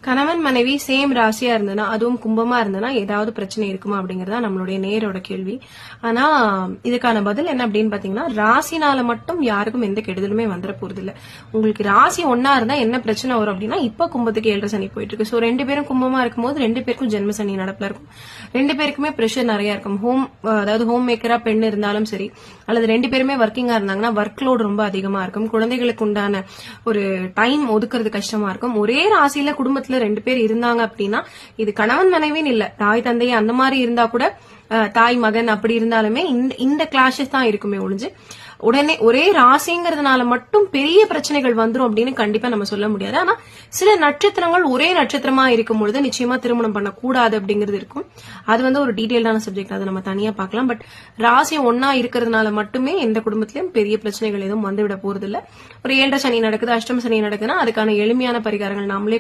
கணவன் மனைவி சேம் ராசியா இருந்ததுன்னா, அதுவும் கும்பமா இருந்ததுன்னா ஏதாவது பிரச்சனை இருக்குமா அப்படிங்கறதா நம்மளுடைய நேரோட கேள்வி. ஆனா இதுக்கான பதில் என்ன அப்படின்னு பாத்தீங்கன்னா, ராசினால மட்டும் யாருக்கும் எந்த கெடுதலுமே வந்துட போறது இல்ல. உங்களுக்கு ராசி ஒன்னா இருந்தா என்ன பிரச்சனை வரும் அப்படின்னா, இப்ப கும்பத்துக்கு 7.5 சனி போயிட்டு இருக்கு. சோ 2 பேரும் கும்பமா இருக்கும்போது 2 பேருக்கும் ஜென்ம சனி நடப்புல இருக்கும். 2 பேருக்குமே பிரஷர் நிறைய இருக்கும். அதாவது ஹோம் மேக்கரா பெண் இருந்தாலும் சரி, அல்லது 2 பேருமே ஒர்க்கிங்கா இருந்தாங்கன்னா ஒர்க் லோட் ரொம்ப அதிகமா இருக்கும். குழந்தைகளுக்கு உண்டான ஒரு டைம் ஒதுக்குறது கஷ்டமா இருக்கும். ஒரே ராசியில குடும்பத்துல 2 பேர் இருந்தாங்க அப்படின்னா, இது கணவன் மனைவின்னு இல்ல, தாய் தந்தை அந்த மாதிரி இருந்தா கூட, தாய் மகன் அப்படி இருந்தாலுமே இந்த கிளாஷஸ் தான் இருக்குமே ஒழிஞ்சு, உடனே ஒரே ராசிங்கிறதுனால மட்டும் பெரிய பிரச்சனைகள் வந்துரும் அப்படின்னு கண்டிப்பா நம்ம சொல்ல முடியாது. ஆனா சில நட்சத்திரங்கள் ஒரே நட்சத்திரமா இருக்கும் பொழுது நிச்சயமா திருமணம் பண்ணக்கூடாது அப்படிங்கிறது இருக்கும். அது ஒரு டீடைல்டான சப்ஜெக்ட், அதை நம்ம தனியா பார்க்கலாம். பட் ராசி ஒன்னா இருக்கிறதுனால மட்டுமே எந்த குடும்பத்திலயும் பெரிய பிரச்சனைகள் எதுவும் வந்துவிட போறது இல்ல. ஒரு 7.5 சனி நடக்குது, அஷ்டம சனி நடக்குதுன்னா அதுக்கான எளிமையான பரிகாரங்கள் நாமளே